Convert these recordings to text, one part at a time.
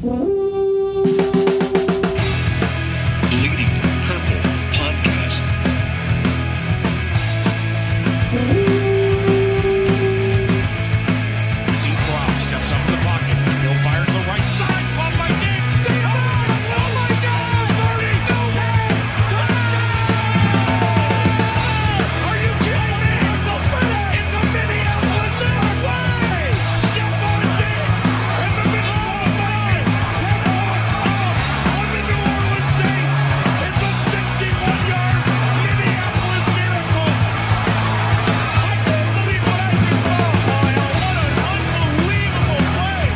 Bleeding Purple Podcast. Deep block, steps up in the pocket. He'll fire to the right side. Caught by Diggs. Stay on. Oh my God! 30, no tag. Are you kidding me? In the Minneapolis way. Stephon Diggs and the Minnesota Vikings have walked off on the New Orleans Saints. It's a 61-yard Minneapolis miracle. I can't believe what I just saw. What an unbelievable play.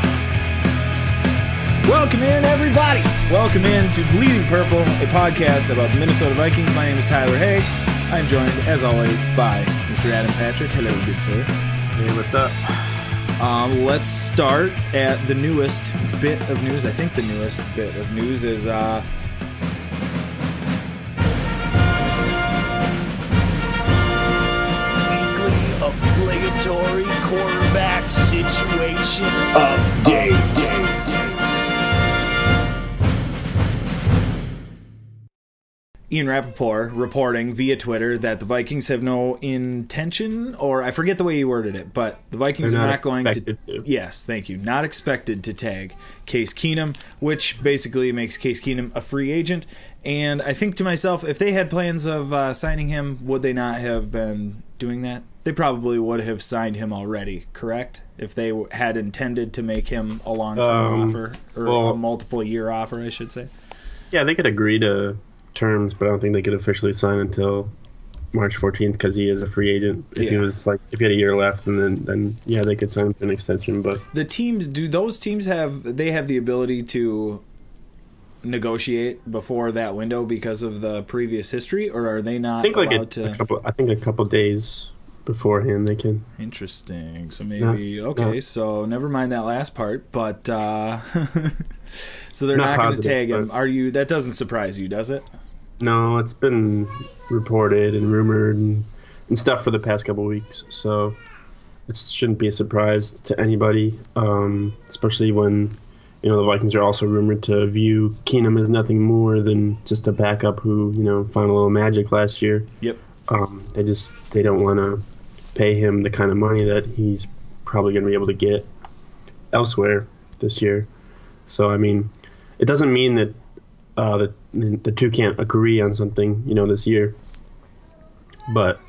Welcome in, everybody. Welcome in to Bleeding Purple, a podcast about the Minnesota Vikings. My name is Tyler Hay. I'm joined, as always, by Mr. Adam Patrick. Hello, good sir. Hey, what's up? Let's start at the newest bit of news. I think the newest bit of news is Weekly obligatory quarterback situation update. Ian Rappaport reporting via Twitter that the Vikings have no intention, or I forget the way he worded it, but the Vikings They're are not not going expected to. Yes, thank you. Not expected to tag Case Keenum, which basically makes Case Keenum a free agent. And I think to myself, if they had plans of signing him, would they not have been doing that? They probably would have signed him already, correct? If they had intended to make him a long-term offer, or a multiple-year offer, I should say. Yeah, they could agree to terms, but I don't think they could officially sign until March 14th because he is a free agent. If he was if he had a year left, and then yeah, they could sign him to an extension. But the teams, do those teams have the ability to negotiate before that window because of the previous history, or are they not allowed to? a couple days beforehand they can. Interesting. So maybe so never mind that last part, but so they're not going to tag him. Are you? That doesn't surprise you, does it? No, it's been reported and rumored and stuff for the past couple weeks, so it shouldn't be a surprise to anybody, especially when the Vikings are also rumored to view Keenum as nothing more than just a backup who found a little magic last year. Yep. They don't want to pay him the kind of money that he's probably going to be able to get elsewhere this year. So I mean, it doesn't mean that the two can't agree on something, this year. But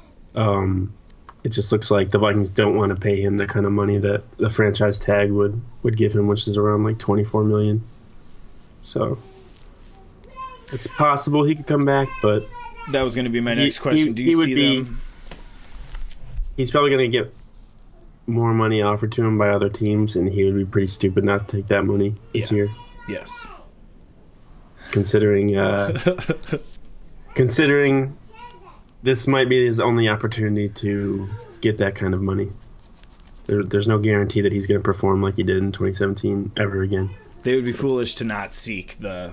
it just looks like the Vikings don't want to pay him the kind of money that the franchise tag would give him, which is around like $24 million. So it's possible he could come back, but that was going to be my next question. Do you see them? He's probably going to get more money offered to him by other teams, and he would be pretty stupid not to take that money this year. Yes. Considering this might be his only opportunity to get that kind of money. There's no guarantee that he's going to perform like he did in 2017 ever again. They would be foolish to not seek the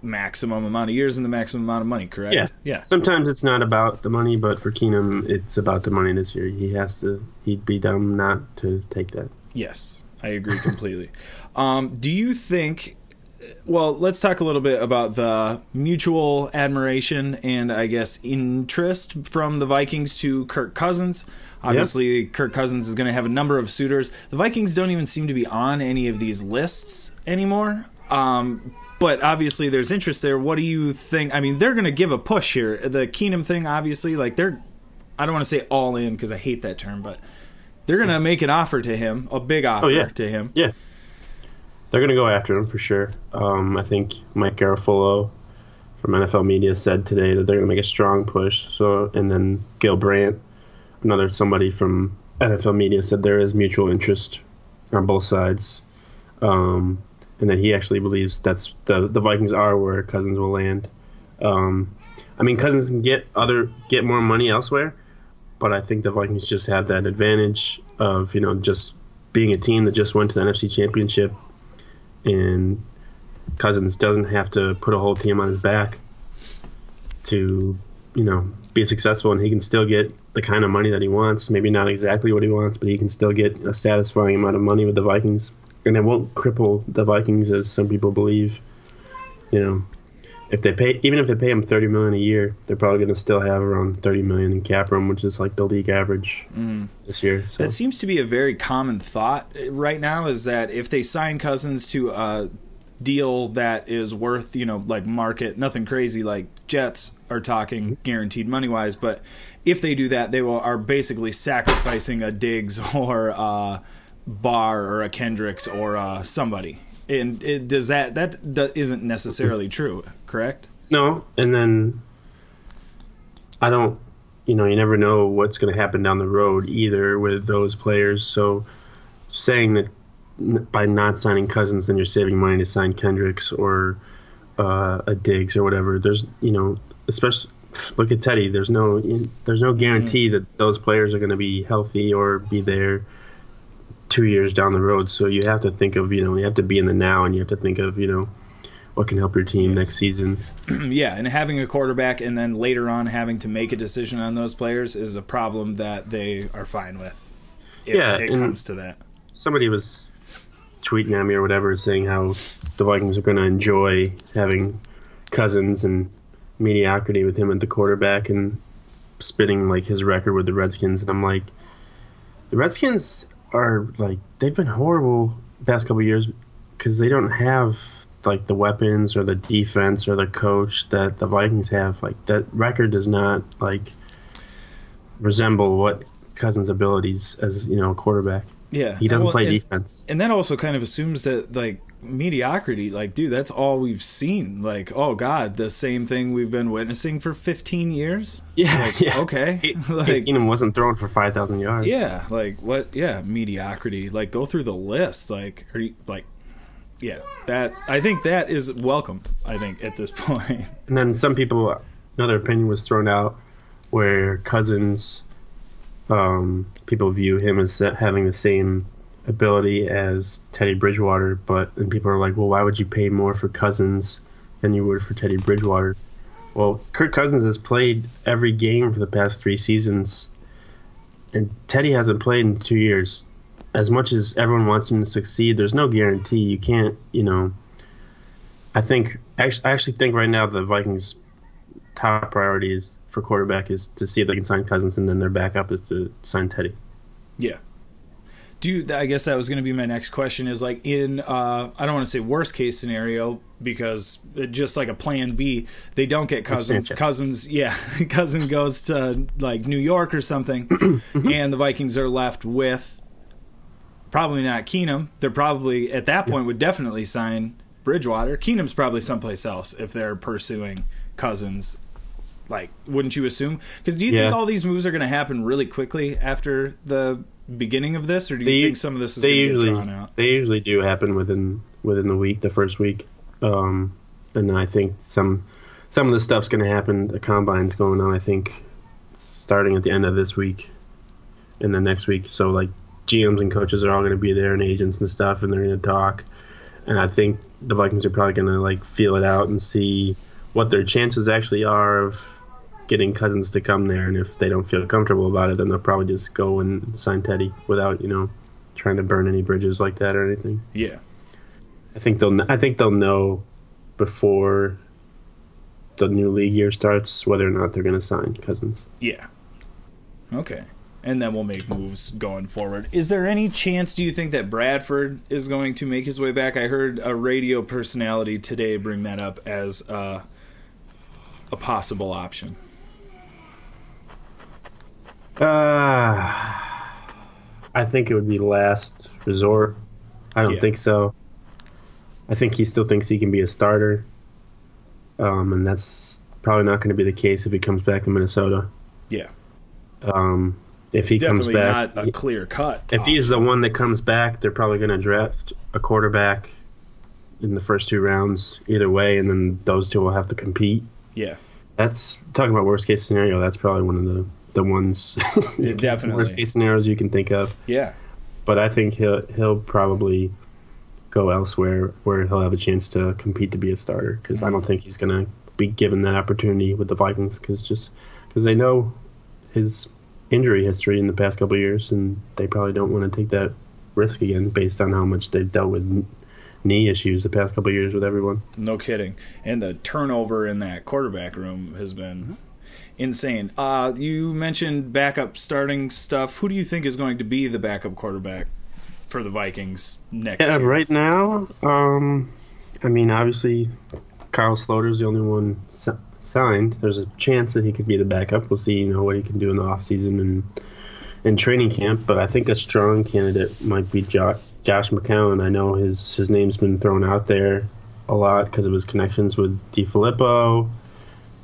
maximum amount of years and the maximum amount of money, correct? Yeah. Sometimes it's not about the money, but for Keenum, it's about the money this year. He'd be dumb not to take that. Yes, I agree completely. Do you think... Well, let's talk a little bit about the mutual admiration and, I guess, interest from the Vikings to Kirk Cousins. Obviously, Kirk Cousins is going to have a number of suitors. The Vikings don't even seem to be on any of these lists anymore. But obviously, there's interest there. What do you think? I mean, they're going to give a push here. The Keenum thing, obviously, I don't want to say all in because I hate that term, but they're going to make an offer to him, a big offer to him. Yeah. They're going to go after him for sure. I think Mike Garafolo from NFL Media said today that they're going to make a strong push. And then Gil Brandt, somebody from NFL Media, said there is mutual interest on both sides, and that he actually believes that's the Vikings are where Cousins will land. I mean, Cousins can get more money elsewhere, but I think the Vikings just have that advantage of just being a team that just went to the NFC Championship. And Cousins doesn't have to put a whole team on his back to, be successful, and he can still get the kind of money that he wants. Maybe not exactly what he wants, but he can still get a satisfying amount of money with the Vikings. and it won't cripple the Vikings as some people believe. If they pay, even if they pay him $30 million a year, they're probably going to still have around $30 million in cap room, which is like the league average this year. So. That seems to be a very common thought right now, is that if they sign Cousins to a deal that is worth, like market, nothing crazy like Jets are talking guaranteed money wise, but if they do that, they are basically sacrificing a Diggs or a Barr or a Kendricks or somebody. And isn't necessarily true, correct? No, and then I don't, you never know what's going to happen down the road either with those players. So saying that by not signing Cousins, then you're saving money to sign Kendricks or a Diggs or whatever. There's, especially look at Teddy. There's no guarantee that those players are going to be healthy or be there 2 years down the road. So you have to think of, you have to be in the now, and you have to think of, what can help your team next season. Yeah, and having a quarterback and then later on having to make a decision on those players is a problem that they are fine with if it comes to that. Somebody was tweeting at me or whatever saying how the Vikings are going to enjoy having Cousins and mediocrity with him at the quarterback and spitting like his record with the Redskins. And I'm like, the Redskins are like, they've been horrible the past couple of years because they don't have like the weapons or the defense or the coach that the Vikings have. Like that record does not like resemble what Cousins' abilities as a quarterback. Yeah, he doesn't play defense, and that also kind of assumes that like mediocrity. Like, dude, that's all we've seen. Like, oh god, the same thing we've been witnessing for 15 years. Yeah, like, yeah. Okay. Like, Keenum wasn't throwing for 5,000 yards. Yeah, like what? Yeah, mediocrity. Like, go through the list. Like, are you like? Yeah, that I think that is welcome. I think at this point. And then some people, another opinion was thrown out where Cousins. People view him as having the same ability as Teddy Bridgewater, and people are like, well, why would you pay more for Cousins than you would for Teddy Bridgewater? Well, Kirk Cousins has played every game for the past 3 seasons, and Teddy hasn't played in 2 years. As much as everyone wants him to succeed, there's no guarantee. You can't, I actually think right now the Vikings' top priority is for quarterback is to see if they can sign Cousins, and then their backup is to sign Teddy. Yeah. I guess that was going to be my next question is like in, I don't want to say worst case scenario because just like a plan B, they don't get Cousins. Cousins goes to like New York or something and the Vikings are left with probably not Keenum. They're probably at that point would definitely sign Bridgewater. Keenum's probably someplace else if they're pursuing Cousins. Like, wouldn't you assume? Because do you think all these moves are going to happen really quickly after the beginning of this, or do you think some of this is going to get drawn out? They usually do happen within the week, the first week, and I think some of the stuff's going to happen. The combine's going on, I think, starting at the end of this week and then next week. So like GMs and coaches are all going to be there, and agents and stuff, and they're going to talk. And I think the Vikings are probably going to like feel it out and see what their chances actually are of getting Cousins to come there, and if they don't feel comfortable about it, then they'll probably just go and sign Teddy without trying to burn any bridges like that or anything. Yeah, I think they'll know before the new league year starts whether or not they're going to sign Cousins. Yeah. Okay. And then we'll make moves going forward. Is there any chance, do you think, that Bradford is going to make his way back? I heard a radio personality today bring that up as a possible option. I think it would be last resort. I don't think so. I think he still thinks he can be a starter. And that's probably not going to be the case if he comes back to Minnesota. Yeah. If he comes back, not a clear cut. If he's the one that comes back, they're probably going to draft a quarterback in the first 2 rounds either way, and then those two will have to compete. Yeah. That's talking about worst case scenario. That's probably one of the ones definitely worst case scenarios you can think of. Yeah. But I think he'll probably go elsewhere where he'll have a chance to compete to be a starter, because I don't think he's going to be given that opportunity with the Vikings because they know his injury history in the past couple of years, and they probably don't want to take that risk again based on how much they've dealt with knee issues the past couple of years with everyone. No kidding. And the turnover in that quarterback room has been insane. You mentioned backup starting stuff. Who do you think is going to be the backup quarterback for the Vikings next year? Right now, I mean, obviously, Kyle Sloter's the only one signed. There's a chance that he could be the backup. We'll see, what he can do in the offseason and in training camp. But I think a strong candidate might be Josh McCown. I know his name's been thrown out there a lot because of his connections with DiFilippo,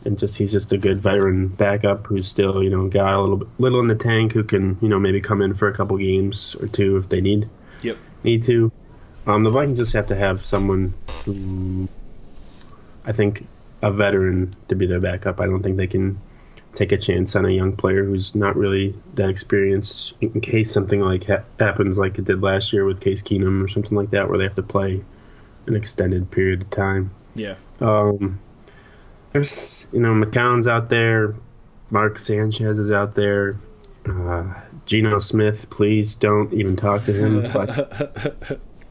and he's just a good veteran backup who's still, got a little in the tank, who can, maybe come in for a couple games or two if they need to. The Vikings just have to have someone who, I think, a veteran to be their backup. I don't think they can take a chance on a young player who's not really that experienced in case something like happens like it did last year with Case Keenum or something like that, where they have to play an extended period of time. Yeah. There's, McCown's out there. Mark Sanchez is out there. Geno Smith, please don't even talk to him.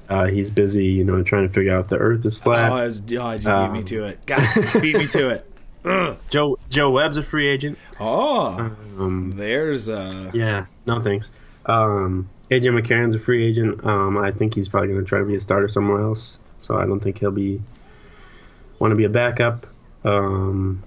But he's busy, trying to figure out if the earth is flat. You beat me to it. God, beat me to it. Joe Webb's a free agent. There's yeah, no thanks. AJ McCarron's a free agent. I think he's probably going to try to be a starter somewhere else. So I don't think he'll want to be a backup. Who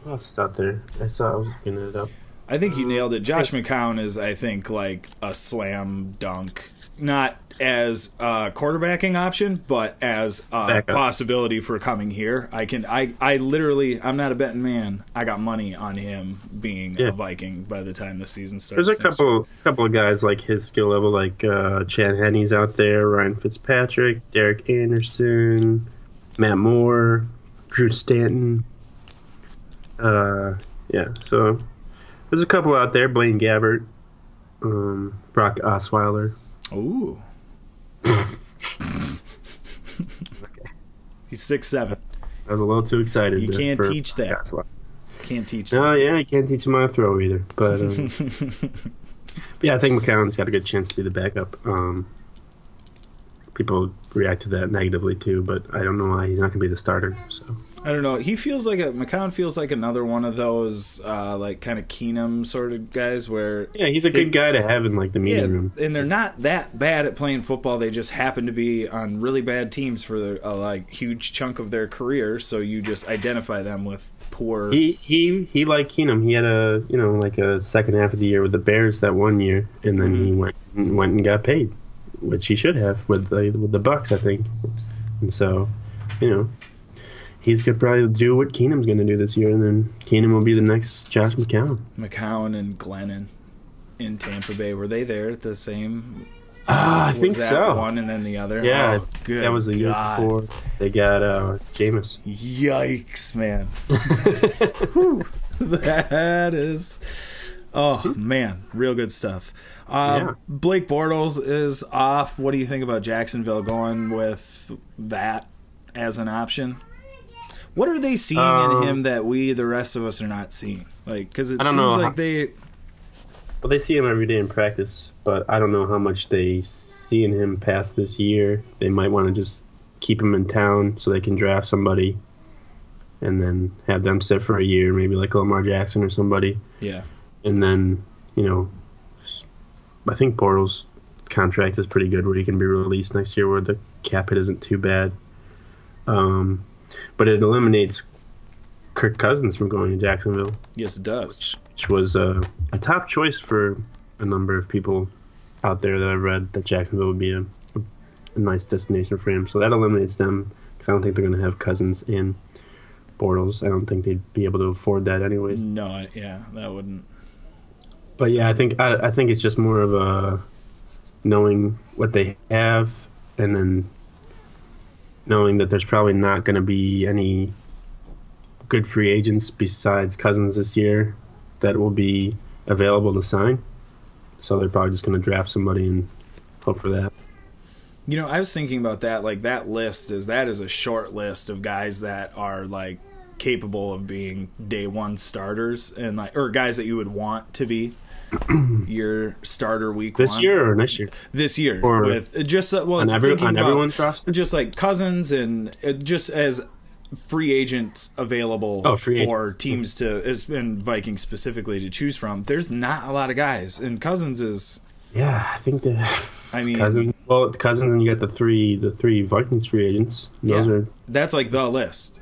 else is out there? I was looking it up. I think you nailed it. Josh McCown is, I think, like a slam dunk. Not as a quarterbacking option, but as a possibility for coming here. I literally, I'm not a betting man. I got money on him being a Viking by the time the season starts. There's a couple of guys like his skill level, like Chad Henney's out there, Ryan Fitzpatrick, Derek Anderson, Matt Moore, Drew Stanton. So there's a couple out there. Blaine Gabbert, Brock Osweiler. Ooh. He's 6'7". I was a little too excited. You can't teach that. Can't teach that. No, you can't teach him how to throw either. But, but I think McCown's got a good chance to be the backup. People react to that negatively too, but I don't know why he's not going to be the starter. So I don't know. McCown feels like another one of those like kind of Keenum sort of guys where he's a good guy to have in like the meeting room. And they're not that bad at playing football. They just happen to be on really bad teams for a like huge chunk of their career. So you just identify them with poor. He like Keenum. He had a second half of the year with the Bears that one year, and then he went and got paid, which he should have with the Bucks, I think. And so, he's going to probably do what Keenum's going to do this year, and then Keenum will be the next Josh McCown. McCown and Glennon in Tampa Bay, were they there at the same? I think so. One and then the other. Yeah, good. That was the year before they got Jameis. Yikes, man! That is, man, real good stuff. Blake Bortles is off. What do you think about Jacksonville going with that as an option? What are they seeing in him that the rest of us, are not seeing? Like, because it seems like they. Well, they see him every day in practice, but I don't know how much they see in him past this year. They might want to just keep him in town so they can draft somebody, and then have them sit for a year, maybe like Lamar Jackson or somebody. Yeah. And then I think Bortles' contract is pretty good where he can be released next year where the cap hit isn't too bad. But it eliminates Kirk Cousins from going to Jacksonville. Yes, it does. Which was a top choice for a number of people out there that I've read, that Jacksonville would be a nice destination for him. So that eliminates them because I don't think they're going to have Cousins and Bortles. I don't think they'd be able to afford that anyways. No, that wouldn't. But yeah, I think it's just more of a knowing what they have, and then knowing that there's probably not going to be any good free agents besides Cousins this year that will be available to sign. So they're probably just going to draft somebody and hope for that. I was thinking about that. Like, that is a short list of guys that are like capable of being day one starters, and or guys that you would want to be. your starter week This one. year or next year? This year. Or with just well, on everyone's roster? just like Cousins and just as free agents available for teams to, and Vikings specifically, to choose from. There's not a lot of guys, and Cousins is. Yeah, I think that. I mean, Cousins, and you got the three Vikings free agents. That's like the list.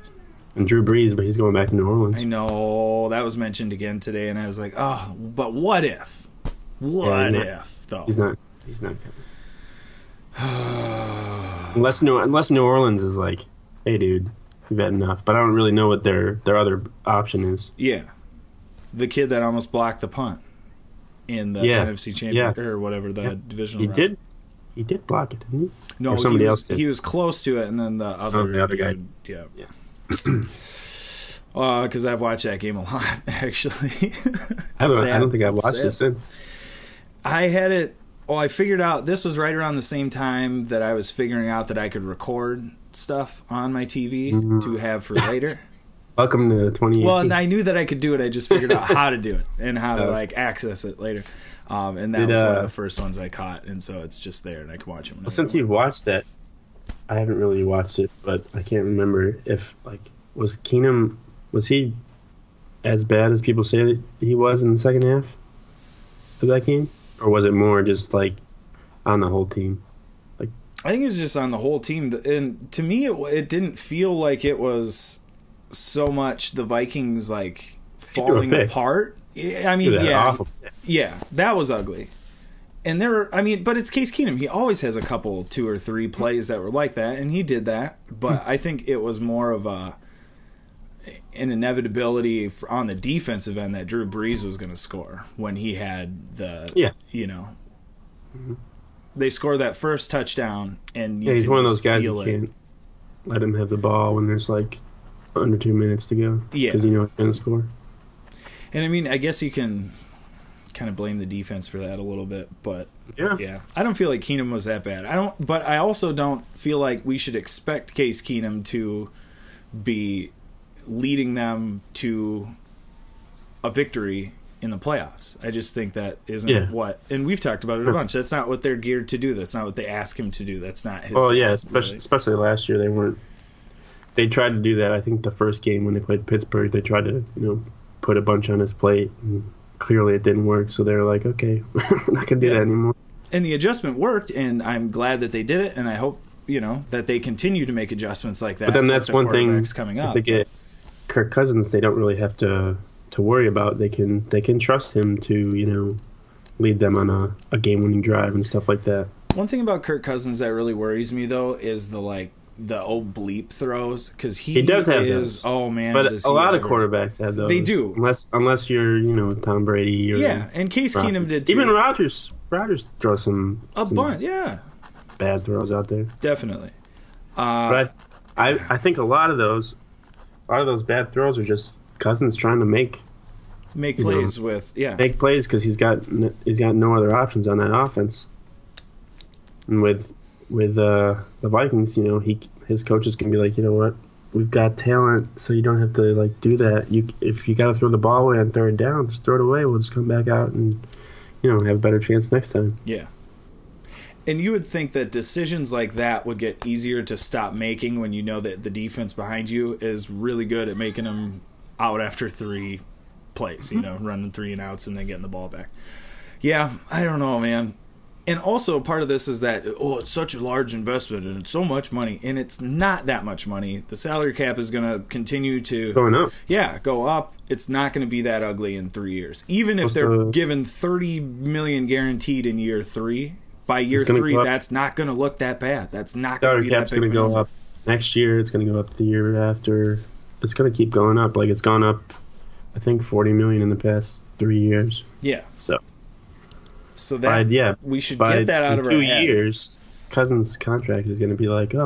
And Drew Brees, but he's going back to New Orleans. I know that was mentioned again today, and I was like, oh, but what if? What if though? He's not coming. unless New Orleans is like, hey, dude, we've had enough. But I don't really know what their other option is. Yeah, the kid that almost blocked the punt in the NFC Championship or whatever the divisional round. He did block it, didn't he? No, or somebody else did. He was close to it, and then the other guy. Yeah. Because I've watched that game a lot, actually. I don't think I've watched it since. I had it. Well, I figured out this was right around the same time that I was figuring out that I could record stuff on my TV to have for later. Welcome to 2018. Well, and I knew that I could do it. I just figured out how to do it and how to access it later. And that was one of the first ones I caught, and so it's just there, and I can watch it. Well, since you've watched that, I haven't really watched it, but I can't remember if was Keenum, was he as bad as people say that he was in the second half of that game, or was it more just on the whole team? I think it was just on the whole team, and to me, it didn't feel like it was so much the Vikings falling apart. I mean, that was ugly. And but it's Case Keenum. He always has a couple, 2 or 3 plays that were like that, and he did that. But I think it was more of an inevitability on the defensive end that Drew Brees was going to score when he had they scored that first touchdown, and he's one of those guys you can't let him have the ball when there's under 2 minutes to go. Yeah, because he's going to score. And I mean, I guess you can kind of blame the defense for that a little bit, but yeah, I don't feel like Keenum was that bad. But I also don't feel like we should expect Case Keenum to be leading them to a victory in the playoffs. I just think that isn't what, and we've talked about it a bunch. That's not what they're geared to do. That's not what they ask him to do. That's not his. Well, yeah, especially last year they weren't. They tried to do that. I think the first game when they played Pittsburgh, they tried to put a bunch on his plate. And clearly it didn't work, so they were like, okay, we're not going to do that anymore. And the adjustment worked, and I'm glad that they did it, and I hope, that they continue to make adjustments like that. But then that's one thing, coming up. If they get Kirk Cousins, they don't really have to worry about. They can trust him to, lead them on a game-winning drive and stuff like that. One thing about Kirk Cousins that really worries me, though, is the old bleep throws, because he does have those. Oh man! But a lot of quarterbacks have those. They do, unless you're Tom Brady. Or and Case Keenum did too. Even Rodgers throws some bunch, bad throws out there. Definitely. But I think a lot of those bad throws are just Cousins trying to make plays make plays because he's got no other options on that offense. And with the Vikings, his coaches can be like, you know what, we've got talent, so you don't have to do that. If you got to throw the ball away on third down, just throw it away. We'll just come back out and have a better chance next time. Yeah. And you would think that decisions like that would get easier to stop making when you know that the defense behind you is really good at making them out after 3 plays, running 3 and outs and then getting the ball back. Yeah, I don't know, man. And also part of this is that, it's such a large investment and it's so much money. And it's not that much money. The salary cap is going to continue to going up. Yeah, go up. It's not going to be that ugly in 3 years. Even if they're given $30 million guaranteed in year 3, by year 3, that's not going to look that bad. That's not going to be that big. Salary cap's going to go up next year. It's going to go up the year after. It's going to keep going up. It's gone up, I think, $40 million in the past 3 years. Yeah. So we should get that out of our head. 2 years, Cousins' contract is going to be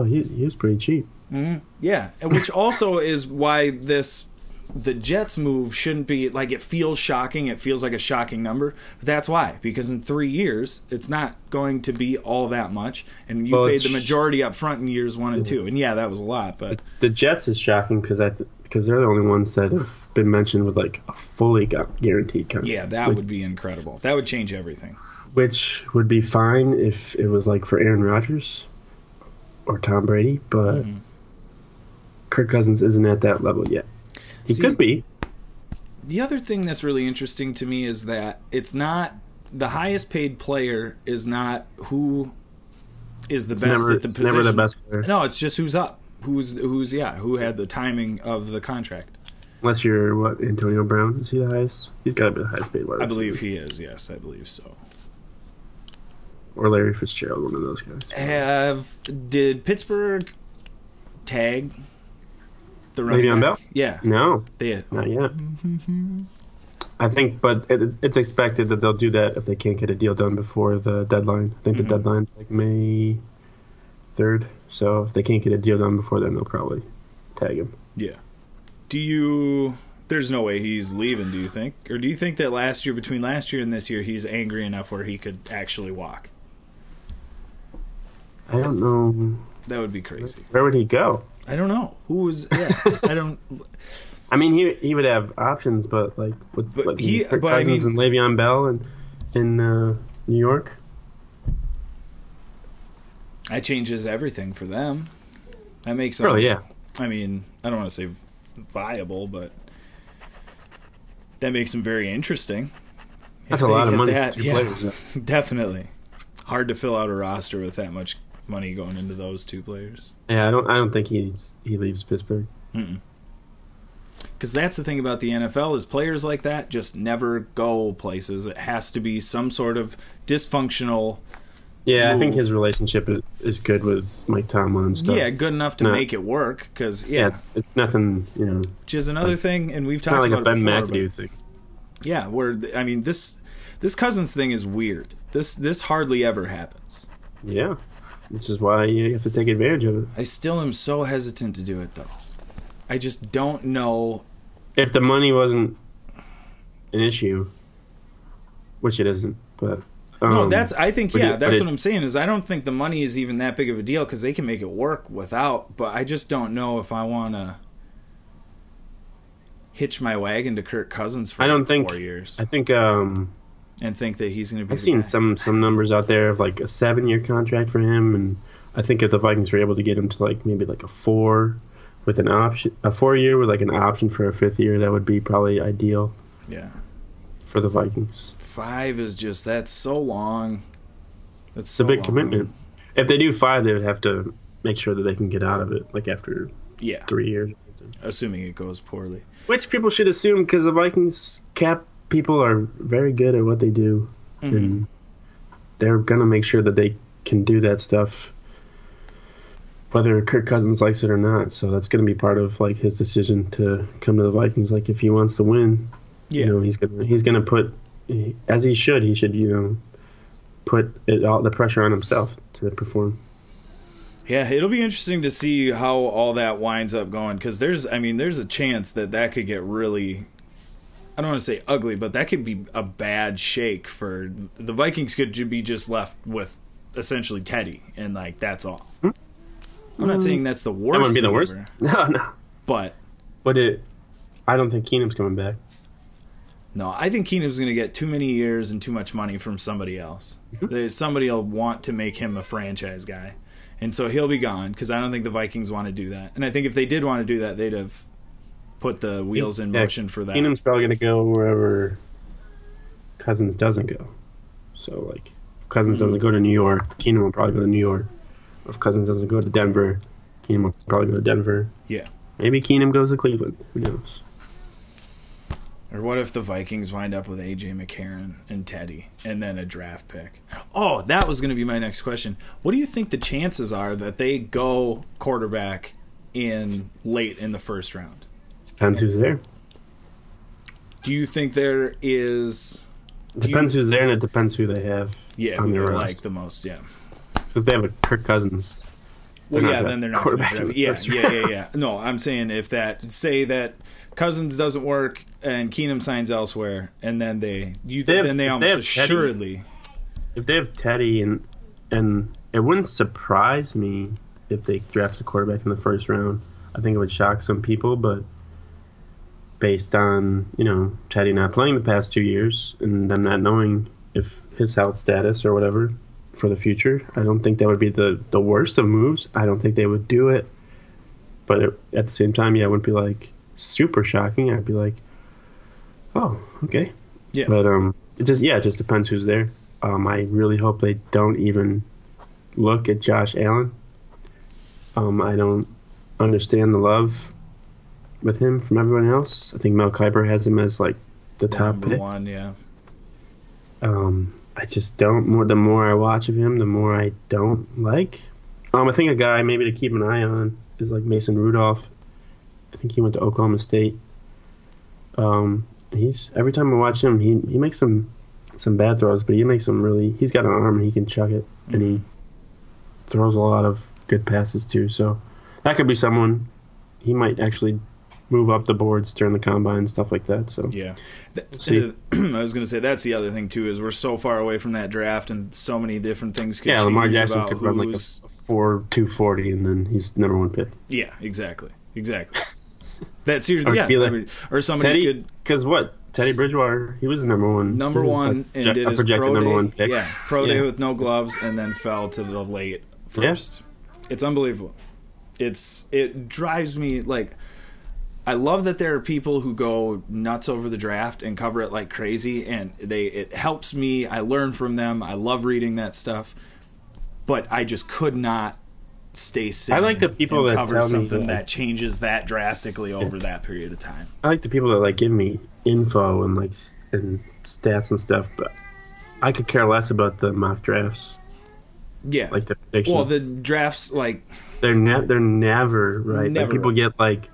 he was pretty cheap. Mm-hmm. Yeah, which also is why the Jets move shouldn't be it feels shocking. It feels like a shocking number, but that's why, because in 3 years it's not going to be all that much, and you paid the majority up front in years 1 and 2, and that was a lot. But the Jets is shocking because because they're the only ones that have been mentioned with like a fully guaranteed contract. Yeah, that would be incredible. That would change everything. Which would be fine if it was like for Aaron Rodgers or Tom Brady, but Kirk Cousins isn't at that level yet. He could be. The other thing that's really interesting to me is that it's not the highest paid player is not who is the best at the position. Never the best player. No, it's just who's up. Who had the timing of the contract. Unless you're Antonio Brown? Is he the highest? He's got to be the highest paid wide I believe receiver. he is. Yes, I believe so. Or Larry Fitzgerald, one of those guys. Did Pittsburgh tag the running Le'Veon back? Bell? Yeah. No, They did. not yet. I think, but it's expected that they'll do that if they can't get a deal done before the deadline. I think the deadline's like May 3rd. So if they can't get a deal done before then, they'll probably tag him. Yeah. There's no way he's leaving, do you think? Or do you think that between last year and this year, he's angry enough where he could actually walk? I don't know. That would be crazy. Where would he go? I don't know. I don't. I mean, he would have options, but like with Kirk Cousins and Le'Veon Bell in New York. That changes everything for them. That makes them. Oh, yeah. I mean, I don't want to say viable, but that makes them very interesting. That's a lot of money. Players. Definitely. Hard to fill out a roster with that much money going into those two players. Yeah, I don't think he leaves Pittsburgh. Because that's the thing about the NFL is players like that just never go places. It has to be some sort of dysfunctional. Yeah, move. I think his relationship is good with Mike Tomlin and stuff. Yeah, good enough to make it work. Because it's nothing, Which is another thing, and we've it's talked not like about a Ben it before, McAdoo thing. Yeah, this Cousins thing is weird. This hardly ever happens. Yeah, this is why you have to take advantage of it. I still am so hesitant to do it, though. I just don't know. If the money wasn't an issue, which it isn't, but no, that's what I'm saying is I don't think the money is even that big of a deal because they can make it work without. But I just don't know if I want to hitch my wagon to Kirk Cousins for 4 years. I think and think that he's going to be. I've seen some numbers out there of like a 7-year contract for him, and I think if the Vikings were able to get him to like maybe like a 4 with an option, a 4-year with like an option for a 5th year, that would be probably ideal. Yeah. For the Vikings. 5 is just that's so long. That's it's a big commitment. If they do 5, they would have to make sure that they can get out of it like after 3 years or something. Assuming it goes poorly. Which people should assume because the Vikings cap people are very good at what they do, and they're gonna make sure that they can do that stuff, whether Kirk Cousins likes it or not. So that's gonna be part of like his decision to come to the Vikings. Like if he wants to win, he's gonna put, as he should put all the pressure on himself to perform. Yeah, it'll be interesting to see how all that winds up going because there's a chance that could get really, I don't want to say ugly, but that could be a bad shake for the Vikings. Could be just left with essentially Teddy, and like that's all. I'm not saying that's the worst. That wouldn't be the worst. No. But I don't think Keenum's coming back. No, I think Keenum's going to get too many years and too much money from somebody else. Somebody will want to make him a franchise guy, and so he'll be gone because I don't think the Vikings want to do that. And I think if they did want to do that, they'd have put the wheels in motion for that. Keenum's probably going to go wherever Cousins doesn't go. So, like, if Cousins doesn't go to New York, Keenum will probably go to New York. If Cousins doesn't go to Denver, Keenum will probably go to Denver. Yeah. Maybe Keenum goes to Cleveland. Who knows? Or what if the Vikings wind up with A.J. McCarron and Teddy and then a draft pick? Oh, that was going to be my next question. What do you think the chances are that they go quarterback late in the first round? Depends who's there. Do you think there is... It depends who's there, and it depends who they have on their roster. Like the most, yeah. So if they have a Kirk Cousins... then they're not quarterback. Yeah. No, I'm saying say that Cousins doesn't work and Keenum signs elsewhere, and then they almost assuredly... If they have Teddy, and it wouldn't surprise me if they draft a quarterback in the first round. I think it would shock some people, but based on, Teddy not playing the past 2 years and them not knowing if his health status or whatever for the future. I don't think that would be the worst of moves. I don't think they would do it. But at the same time, yeah, it wouldn't be like super shocking. I'd be like, oh, okay. Yeah. But it just depends who's there. I really hope they don't even look at Josh Allen. I don't understand the love with him from everyone else. I think Mel Kiper has him as like the top Number pick. one, yeah. I just don't. The more I watch of him, the more I don't like. I think a guy maybe to keep an eye on is like Mason Rudolph. I think he went to Oklahoma State. He's every time I watch him, he makes some bad throws, but he makes some really. He's got an arm and he can chuck it, and he throws a lot of good passes too. So that could be someone. He might actually move up the boards during the combine and stuff like that. So yeah, see. I was going to say that's the other thing too is we're so far away from that draft and so many different things could change. Yeah, Lamar Jackson about could run like a 4.240 and then he's number one pick. Yeah, exactly. That's usually or somebody Teddy, could because what Teddy Bridgewater, he was the number one and did his projected pro number day, one pick. Yeah, pro day with no gloves and then fell to the late first. Yeah. It's unbelievable. It drives me like. I love that there are people who go nuts over the draft and cover it like crazy, and it helps me. I learn from them. I love reading that stuff, but I just could not stay sane. I like the people that cover tell something me that changes that over that period of time. I like the people that like give me info and stats and stuff, but I could care less about the mock drafts. Yeah, like the predictions. Well, the drafts they're never right. Never like people right. get like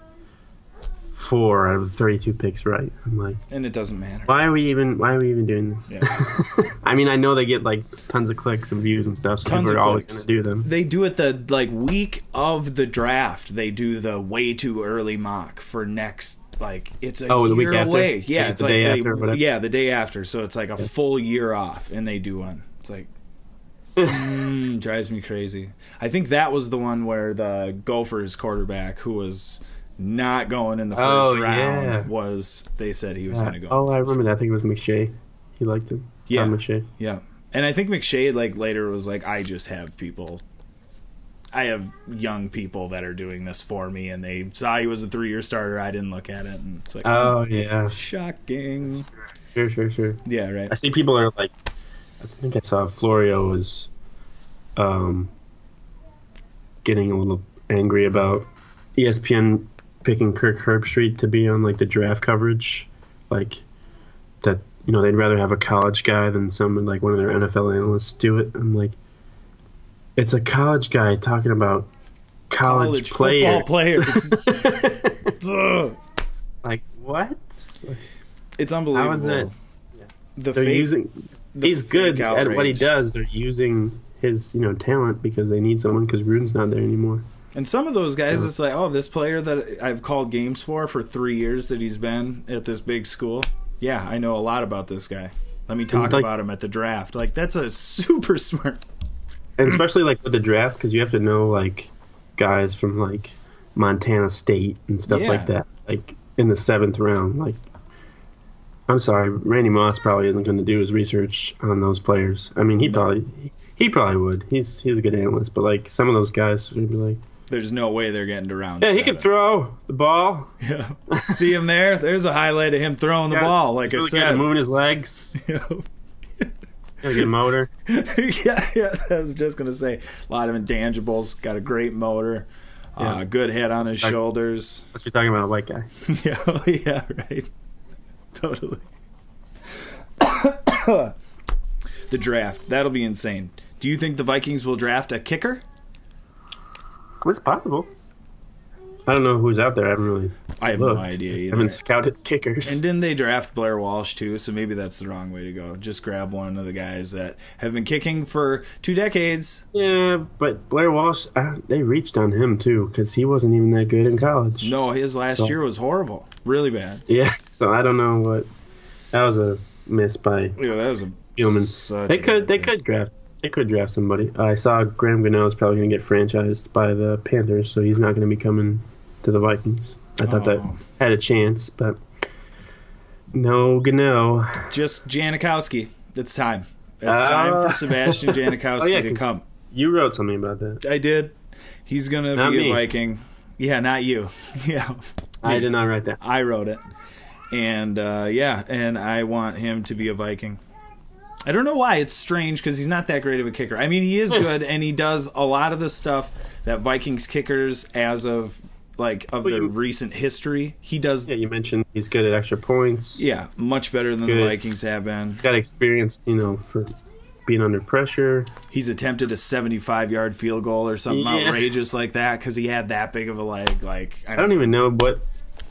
4 out of 32 picks right. I'm like, and it doesn't matter. Why are we even doing this? Yeah. I mean, I know they get like tons of clicks and views and stuff, so people are always going to do them. They do it the week of the draft. They do the way too early mock for next. It's a the year week away. After? Yeah, Like it's the like day after or whatever? Yeah, the day after. So it's like a full year off, and they do one. It's like drives me crazy. I think that was the one where the Gophers quarterback who was not going in the first round they said he was going to go. Oh, I remember that. I think it was McShay. He liked him. Yeah. Tom McShay. Yeah. And I think McShay later was like, I have young people that are doing this for me, and they saw he was a 3-year starter. I didn't look at it, and it's like, oh yeah, shocking. Sure. Yeah, right. I see people are like, I think I saw Florio was getting a little angry about ESPN picking Kirk Herbstreit to be on the draft coverage, that they'd rather have a college guy than someone like one of their NFL analysts do it. I'm like, it's a college guy talking about college football players. Like what? It's unbelievable. How is it? Yeah. He's good at what he does. They're using his talent because they need someone because Ruden's not there anymore. And some of those guys, it's like, oh, this player that I've called games for 3 years that he's been at this big school. Yeah, I know a lot about this guy. Let me talk about him at the draft. That's a super smart. And especially with the draft, because you have to know guys from Montana State and stuff like that. In the 7th round. I'm sorry, Randy Moss probably isn't going to do his research on those players. I mean, he probably would. He's a good analyst, but some of those guys would be like, there's no way they're getting to round 7. He can throw the ball. Yeah. See him there? There's a highlight of him throwing the ball, like I said. Moving his legs. Gotta get a motor. yeah, I was just going to say. A lot of intangibles. Got a great motor. Good head on his shoulders. Must be talking about a white guy. yeah, right. Totally. The draft. That'll be insane. Do you think the Vikings will draft a kicker? It's possible. I don't know who's out there. I have no idea either. I haven't scouted kickers. And didn't they draft Blair Walsh too? So maybe that's the wrong way to go. Just grab one of the guys that have been kicking for 2 decades. Yeah, but Blair Walsh, they reached on him too because he wasn't even that good in college. No, his last year was horrible. Really bad. Yeah, so I don't know what. That was a miss by that was a Spielman. They could draft somebody. I saw Graham Gano is probably going to get franchised by the Panthers, so he's not going to be coming to the Vikings. I thought that had a chance, but No, no. Just Janikowski. It's time. It's time for Sebastian Janikowski to come. You wrote something about that. I did. He's going to be a Viking. Yeah, not you. Yeah. I did not write that. I wrote it. And, and I want him to be a Viking. I don't know why. It's strange because he's not that great of a kicker. I mean, he is good, and he does a lot of the stuff that Vikings kickers, as of their recent history, he does. Yeah, you mentioned he's good at extra points. Yeah, much better than the Vikings have been. He's got experience, for being under pressure. He's attempted a 75-yard field goal or something outrageous like that because he had that big of a leg. I don't even know what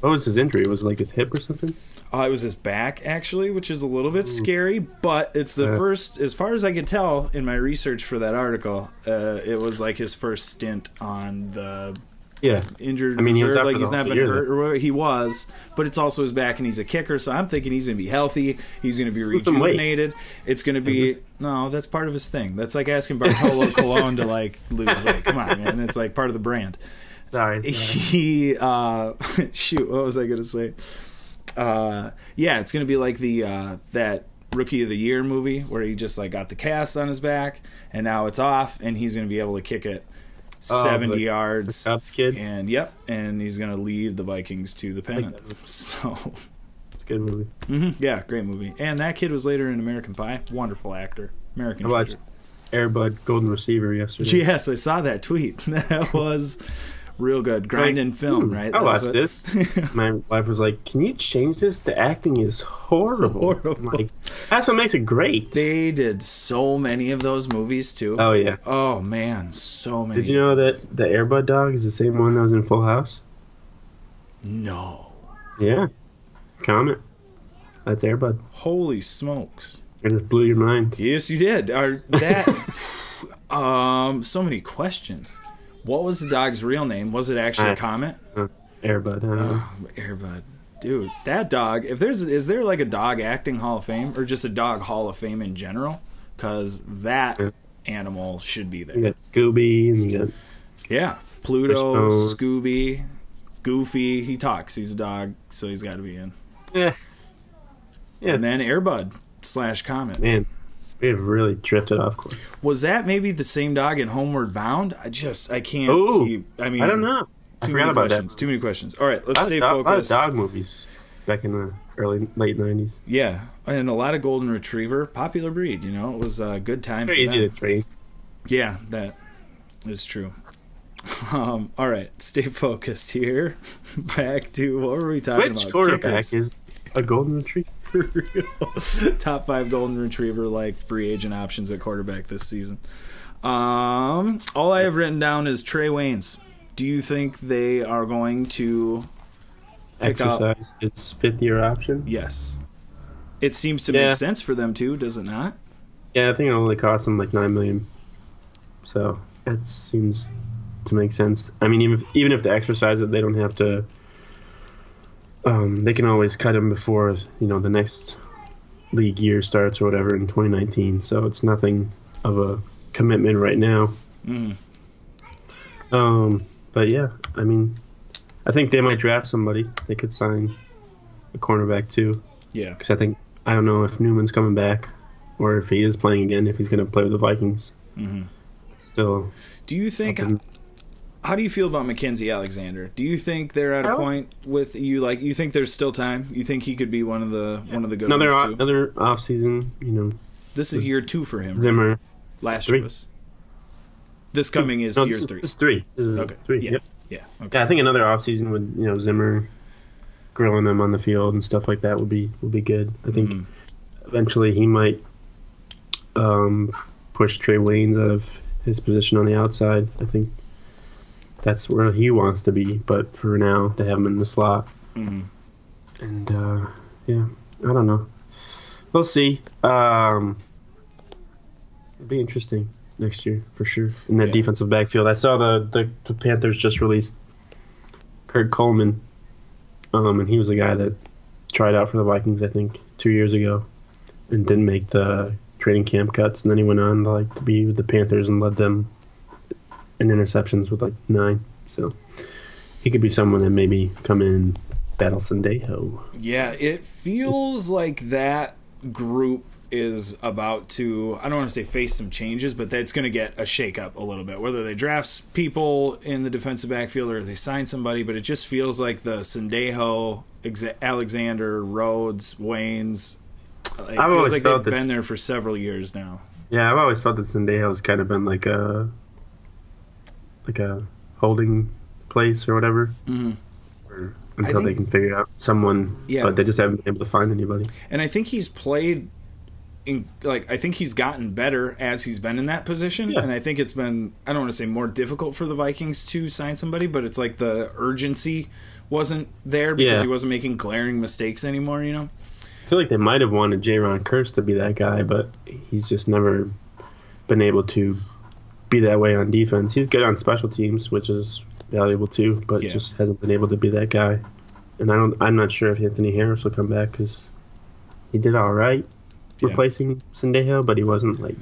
was his injury. Was it his hip or something? It was his back, actually, which is a little bit scary, but it's the first, as far as I could tell in my research for that article, it was his first stint on the injured reserve. He was he's not been hurt, or he was, but it's also his back, and he's a kicker, so I'm thinking he's going to be healthy, he's going to be rejuvenated. It's going to be, no, that's part of his thing. That's like asking Bartolo Colon to, lose weight. Come on, man, it's part of the brand. Sorry. He, shoot, what was I going to say? It's going to be like that Rookie of the Year movie where he just got the cast on his back and now it's off and he's going to be able to kick it 70 yards. The Cubs kid? And and he's going to lead the Vikings to the pennant. So it's a good movie. Mm-hmm, yeah, great movie. And that kid was later in American Pie. Wonderful actor. I watched Air Bud Golden Receiver yesterday. Yes, I saw that tweet. That was real good. Grinding film, right? I watched this. My wife was like, "Can you change this? The acting is horrible." I'm that's what makes it great. They did so many of those movies, too. Oh, yeah. Oh, man. So many. Did you know that the Air Bud dog is the same one that was in Full House? No. Yeah. Comment. That's Air Bud. Holy smokes. I just blew your mind. Yes, you did. So many questions. What was the dog's real name? Was it actually a Comet? Air Bud. I don't know. Air Bud. Dude, that dog, is there a dog acting Hall of Fame or just a dog Hall of Fame in general? Because that animal should be there. You got Scooby and you got Pluto, Scooby, Goofy. He talks. He's a dog, so he's got to be in. Yeah. And then Air Bud / Comet. Man, we have really drifted off course. Was that maybe the same dog in Homeward Bound? I can't keep... I don't know. I forgot about that. Too many questions. All right, let's stay focused. A lot of dog movies back in the late 90s. Yeah, and a lot of golden retriever, popular breed. It was a good time. Very easy to train. Yeah, that is true. All right, stay focused here. Back to what were we talking about? Which quarterback is a golden retriever? Top 5 golden retriever free agent options at quarterback this season. All I have written down is Trey Waynes. Do you think they are going to exercise its 5th-year option? Yes. It seems to make sense for them too, does it not? Yeah, I think it only cost them $9 million. So that seems to make sense. I mean, even if they exercise it, they don't have to. They can always cut him before the next league year starts or whatever in 2019. So it's nothing of a commitment right now. But yeah, I mean, I think they might draft somebody. They could sign a cornerback too. Yeah, because I don't know if Newman's coming back or if he is playing again. If he's going to play with the Vikings, still. Do you think? How do you feel about Mackenzie Alexander? Do you think they're at a point with you? You think there's still time? You think he could be one of the good ones too? Another off season. This is year 2 for him. Zimmer. Right? Last year was. This coming is year 3. This is 3. This is okay. 3. Yeah. Yep. Yeah. Okay. Yeah, I think another offseason with Zimmer grilling them on the field and stuff like that would be good. I think eventually he might push Trey Waynes out of his position on the outside. I think that's where he wants to be, but for now they have him in the slot. And I don't know. We'll see. It'll be interesting next year for sure in that defensive backfield. I saw the Panthers just released Kirk Coleman, and he was a guy that tried out for the Vikings I think 2 years ago and didn't make the training camp cuts, and then he went on to be with the Panthers and led them in interceptions with 9. So he could be someone that maybe come in Battle Sendejo. Yeah, it feels like that group is about to, I don't want to say face some changes, but that's going to get a shakeup a little bit. Whether they draft people in the defensive backfield or they sign somebody, but it just feels like the Sendejo, Alexander, Rhodes, Waynes, it feels like they've been there for several years now. Yeah, I've always felt that Sendejo's kind of been like a holding place or whatever. Mm-hmm. Until they can figure out someone, but they just haven't been able to find anybody. And I think he's played I think he's gotten better as he's been in that position, and I think it's been, I don't want to say more difficult for the Vikings to sign somebody, but it's like the urgency wasn't there because he wasn't making glaring mistakes anymore, you know? I feel like they might have wanted Jaron Kearse to be that guy, but he's just never been able to be that way on defense. He's good on special teams, which is valuable too, but just hasn't been able to be that guy. And I'm not sure if Anthony Harris will come back because he did all right replacing Sendejo, but he wasn't like.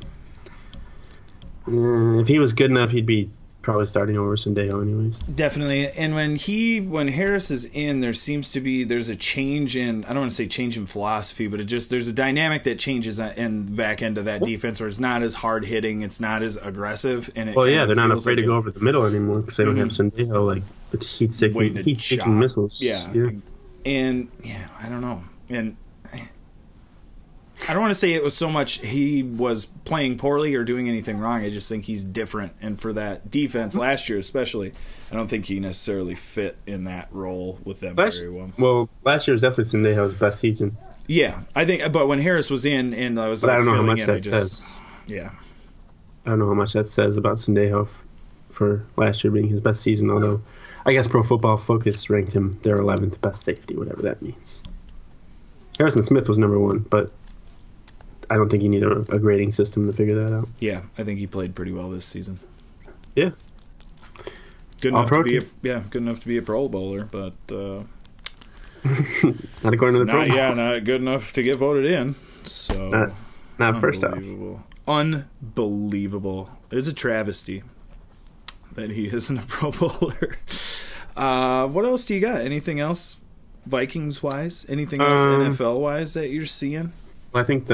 If he was good enough, he'd be probably starting over Sendejo anyways. Definitely. And when Harris is in, there's a change in, I don't want to say change in philosophy, but there's a dynamic that changes in the back end of that defense where it's not as hard hitting, it's not as aggressive, and they're not afraid to go over the middle anymore because they don't have Sendejo like it's heat-seeking missiles. And I don't know, and I don't want to say it was so much he was playing poorly or doing anything wrong. I just think he's different. And for that defense last year especially, I don't think he necessarily fit in that role with them very well. Well, last year was definitely Sendejo's best season. Yeah, I think. But when Harris was in and I was I don't know how much that says. Yeah. I don't know how much that says about Sendejo for last year being his best season, although I guess Pro Football Focus ranked him their 11th best safety, whatever that means. Harrison Smith was number 1, but I don't think you need a grading system to figure that out. Yeah, I think he played pretty well this season. Yeah. Good enough to be a Pro Bowler, but not according to the Pro Bowl. Yeah, not good enough to get voted in. So not first off. Unbelievable. It's a travesty that he isn't a Pro Bowler. What else do you got? Anything else Vikings-wise? Anything else NFL-wise that you're seeing? I think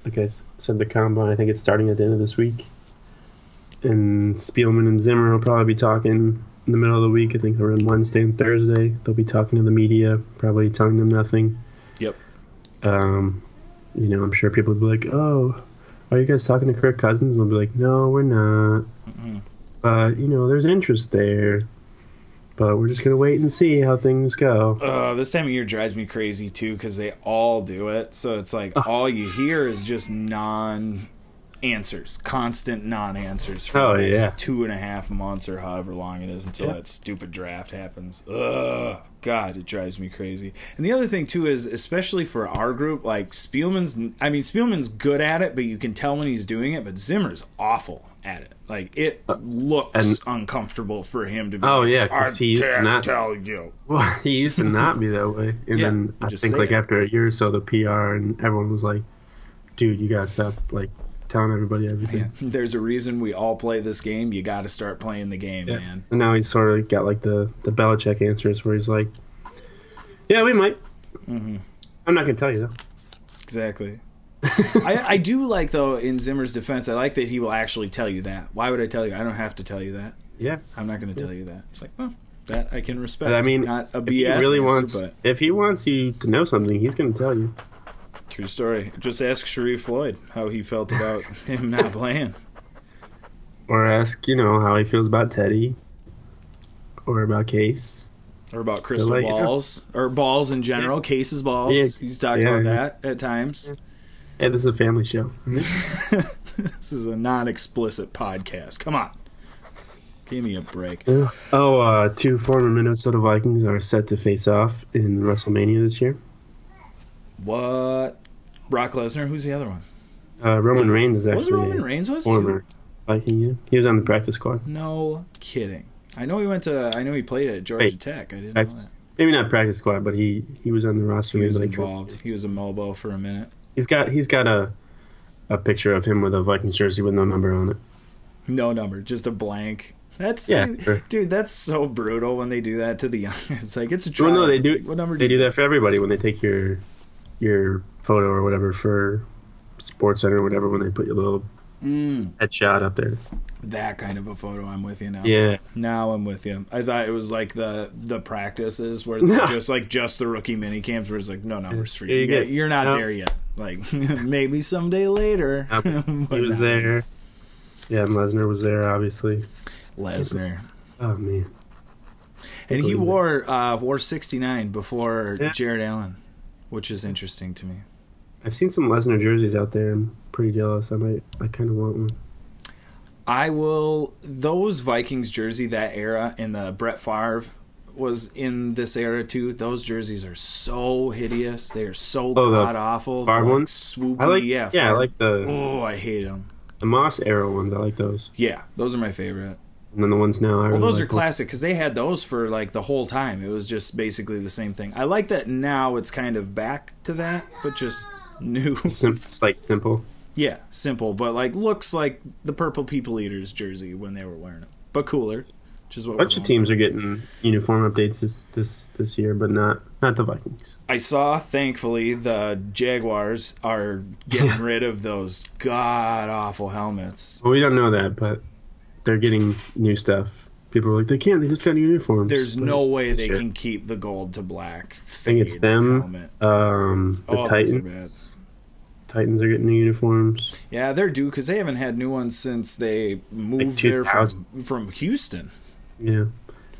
like I said, the combine, I think it's starting at the end of this week. And Spielman and Zimmer will probably be talking in the middle of the week. I think they're on Wednesday and Thursday. They'll be talking to the media, probably telling them nothing. Yep. I'm sure people will be like, oh, are you guys talking to Kirk Cousins? And they'll be like, no, we're not. Mm-mm. But, there's interest there. But we're just going to wait and see how things go. This time of year drives me crazy, too, because they all do it. So it's like all you hear is just non-answers, constant non-answers for the next 2.5 months or however long it is until that stupid draft happens. Ugh, God, it drives me crazy. And the other thing, too, is especially for our group, like Spielman's good at it, but you can tell when he's doing it, but Zimmer's awful at it. Like, it looks uncomfortable for him to be because he used to not tell you. Well, he used to not be that way. And then I think, after a year or so, the PR and everyone was like, dude, you got to stop, telling everybody everything. Yeah. There's a reason we all play this game. You got to start playing the game, man. So now he's sort of got, the Belichick answers where he's like, yeah, we might. Mm-hmm. I'm not going to tell you, though. Exactly. I do like, though, in Zimmer's defense, I like that he will actually tell you that. Why would I tell you? I don't have to tell you that. Yeah. I'm not going to tell you that. It's like, well, that I can respect. But, not a BS if he wants you to know something, he's going to tell you. True story. Just ask Sharif Floyd how he felt about him not playing. Or ask, how he feels about Teddy. Or about Case. Or about crystal balls. Or balls in general. Case's balls. Yeah. He's talked about that at times. Yeah, this is a family show. This is a non-explicit podcast. Come on. Give me a break. Two former Minnesota Vikings are set to face off in WrestleMania this year. What? Brock Lesnar? Who's the other one? Roman Reigns is actually Roman Reigns former Viking. Yeah. He was on the practice squad. No kidding. I know he played at Georgia Tech. I didn't know that. Maybe not practice squad, but he was on the roster. He was involved. He was a Mobo for a minute. He's got a picture of him with a Vikings jersey with no number on it. No number, just a blank. That's sure. dude. That's so brutal when they do that to the young. It's like it's a Well, trial. no, they do. What number They do that for everybody when they take your photo or whatever for Sports Center or whatever, when they put your little headshot up there. That kind of a photo. I'm with you now. Yeah. Now I'm with you. I thought it was like the practices where they're just the rookie mini camps where it's like no numbers for you. You're not there yet. Like maybe someday later. He was there. Yeah, and Lesnar was there, obviously. Lesnar. Oh man. And he wore 69 before Jared Allen, which is interesting to me. I've seen some Lesnar jerseys out there. I'm pretty jealous. I kind of want one. I will. Those Vikings jersey, that era, and the Brett Favre was in this era too. Those jerseys are so hideous. They are so god awful. Favre ones, swoopy. I like the. Oh, I hate them. The Moss era ones. I like those. Yeah, those are my favorite. And then the ones now. Those are classic because they had those for like the whole time. It was just basically the same thing. I like that now. It's kind of back to that, but just new. It's like simple. Yeah, simple, but like looks like the Purple People Eaters jersey when they were wearing it, but cooler. Which is what a bunch of teams are getting uniform updates this year, but not the Vikings. I saw, thankfully, the Jaguars are getting rid of those god awful helmets. Well, we don't know that, but they're getting new stuff. People are like, they can't. They just got new uniforms. There's no way they can keep the gold to black. I think it's them. The Titans. Titans are getting new uniforms. Yeah, they're due because they haven't had new ones since they moved there from Houston. Yeah.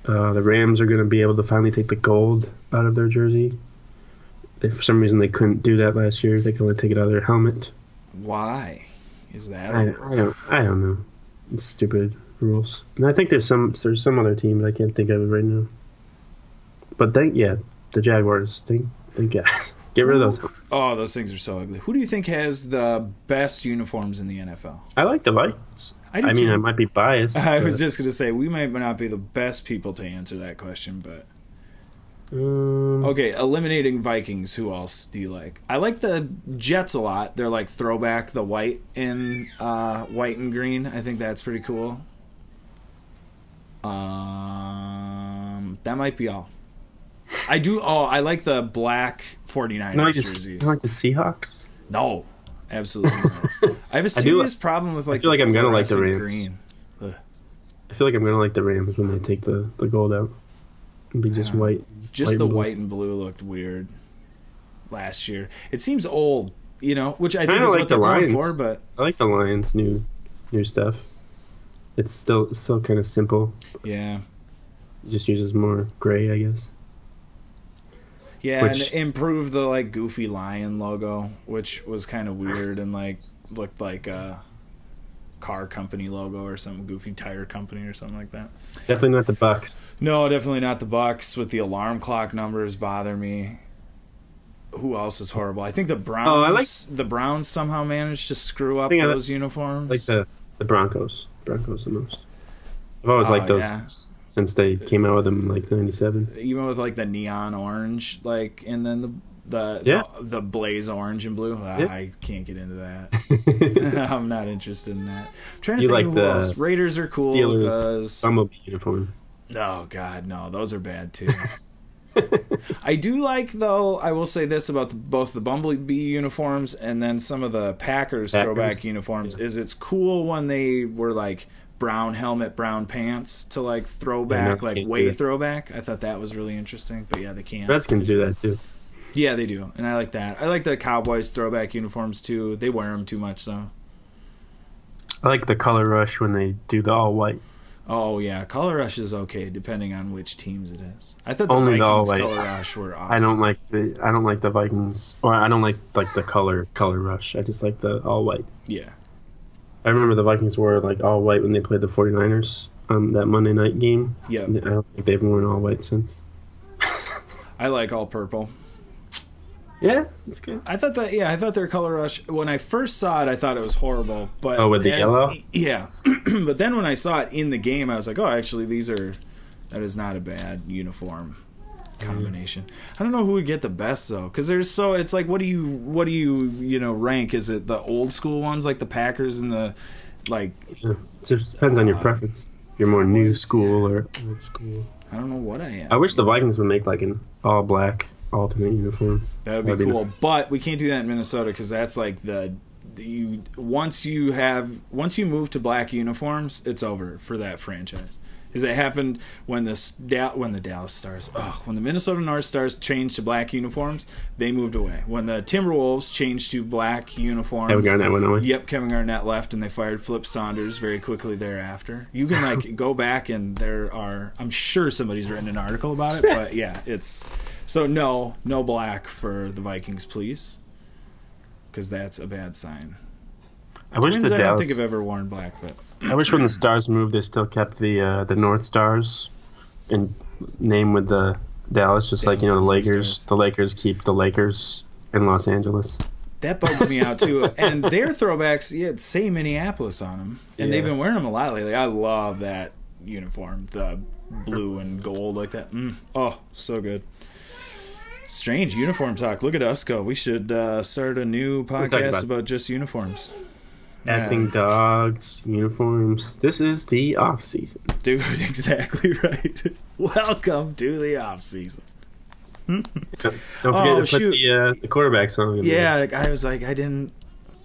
The Rams are going to be able to finally take the gold out of their jersey. For some reason, they couldn't do that last year. They can only take it out of their helmet. Why is that? I don't know. It's stupid rules. And I think there's some other team, but I can't think of it right now. But the Jaguars. Thank God. Get rid of those. Oh, those things are so ugly. Who do you think has the best uniforms in the NFL? I like the Vikings. I mean, I might be biased. I was just going to say, we might not be the best people to answer that question, but... Okay, eliminating Vikings, who else do you like? I like the Jets a lot. They're like throwback, the white and green. I think that's pretty cool. That might be all. I do. Oh, I like the black 49ers jerseys. You like the Seahawks? No, absolutely not. I have a serious problem with like. I feel like I'm gonna like the Rams. Green. I feel like I'm gonna like the Rams when they take the gold out and be just white. Just the white and blue looked weird last year. It seems old, which I think is what they're going for. But I like the Lions' new stuff. It's still kind of simple. Yeah. It just uses more gray, I guess. Yeah, and improve the like goofy lion logo, which was kind of weird and like looked like a car company logo or some goofy tire company or something like that. Definitely not the Bucks. No, definitely not the Bucks. With the alarm clock numbers bother me. Who else is horrible? I think the Browns. The Browns somehow managed to screw up those uniforms. Like the Broncos. Broncos the most. I've always liked those. Since they came out with them in like '97, even with like the neon orange, like, and then the blaze orange and blue. I can't get into that. I'm not interested in that. I'm trying to think who else. Raiders are cool because Bumblebee uniform. Oh God, no, those are bad too. I do like, though. I will say this about both the Bumblebee uniforms and then some of the Packers throwback uniforms: is it's cool when they were like brown helmet, brown pants to like throwback, throwback. I thought that was really interesting, but yeah, they can't. Redskins do that too. Yeah, they do, and I like that. I like the Cowboys throwback uniforms too. They wear them too much, though. I like the color rush when they do the all white. Oh yeah, color rush is okay depending on which teams it is. I thought the Vikings color rush were awesome. I don't like the Vikings, or I don't like the color rush. I just like the all white. Yeah. I remember the Vikings wore like all white when they played the 49ers on that Monday night game. Yeah. I don't think they've worn all white since. I like all purple. Yeah, that's good. I thought their color rush, when I first saw it, I thought it was horrible. But with the yellow? Yeah. But then when I saw it in the game, I was like, oh, actually, that is not a bad uniform combination. I don't know who would get the best though, because it's like, what do you rank? Is it the old school ones like the Packers and the like? Yeah. It just depends on your preference. you're more new Cowboys, school or old school. I don't know what I am. I wish the Vikings would make like an all black alternate uniform. That would be cool, nice. but we can't do that in Minnesota because that's like once you move to black uniforms, it's over for that franchise. Because it happened when the Dallas Stars, when the Minnesota North Stars changed to black uniforms, they moved away. When the Timberwolves changed to black uniforms, Kevin Garnett went away. Yep, Kevin Garnett left, and they fired Flip Saunders very quickly thereafter. You can like go back, and I'm sure somebody's written an article about it, but yeah, it's so no black for the Vikings, please, because that's a bad sign. I wish Twins, the I don't Dallas. think I've ever worn black, but I wish when the Stars moved, they still kept the North Stars and name with the Dallas, just like the Dallas North Lakers. Stars. The Lakers keep the Lakers in Los Angeles. that bugs me out too. And their throwbacks, say Minneapolis on them, and they've been wearing them a lot lately. I love that uniform, the blue and gold like that. Oh, so good. Strange uniform talk. Look at us go. We should start a new podcast about just uniforms. Acting dogs, uniforms. This is the off season. Dude, exactly right. Welcome to the off season. Don't forget to put the quarterback song in there. I was like,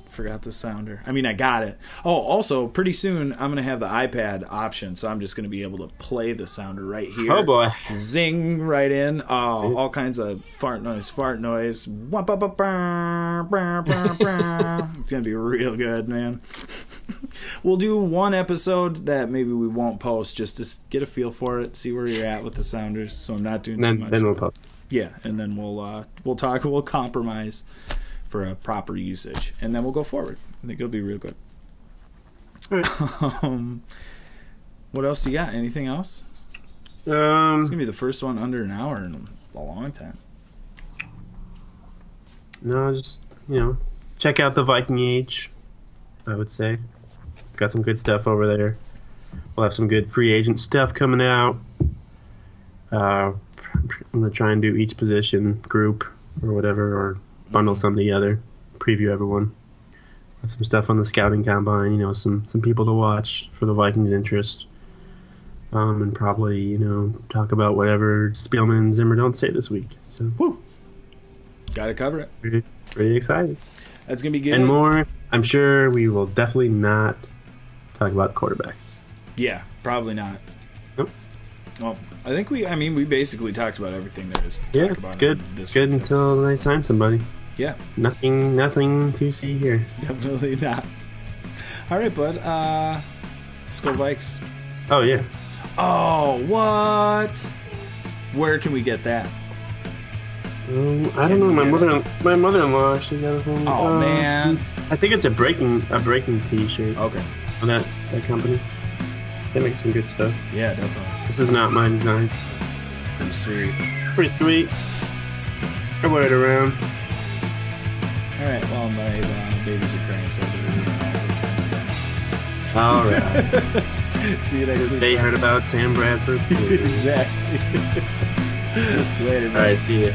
forgot the sounder. I mean, I got it. Oh, also, pretty soon I'm going to have the iPad option, so I'm just going to be able to play the sounder right here. Oh, boy. Zing right in. Oh, all kinds of fart noise. It's going to be real good, man. We'll do one episode that maybe we won't post just to get a feel for it, see where you're at with the sounders, so I'm not doing too much. Then we'll post. Yeah, and then we'll talk. We'll compromise for a proper usage, and then we'll go forward. I think it'll be real good. All right. What else do you got? Anything else? It's gonna be the first one under an hour in a long time. No, just check out the Viking Age. I would say got some good stuff over there. We'll have some good free agent stuff coming out. I'm gonna try and do each position group or whatever, or bundle some together, preview everyone. Have some stuff on the scouting combine, some people to watch for the Vikings' interest. And probably, talk about whatever Spielman and Zimmer don't say this week. So, Woo! Gotta cover it. Pretty excited. That's gonna be good. And more, I'm sure we will definitely not talk about quarterbacks. Yeah, probably not. Nope. Well, I think we basically talked about everything there is to talk about. Good. It's good until they sign somebody. Yeah. Nothing to see here. Definitely not. All right, bud. Let's go Vikes. Oh, yeah. Oh, what? Where can we get that? I don't know. My mother-in-law, she got it for me. Oh, man. I think it's a breaking T-shirt. Okay. On that company. They make some good stuff. Yeah, definitely. This is not my design. Pretty sweet. Pretty sweet. I wear it around. All right. Well, my babies are crying, so All right. see you next week. They heard about Sam Bradford. Exactly. Later. All right. See ya.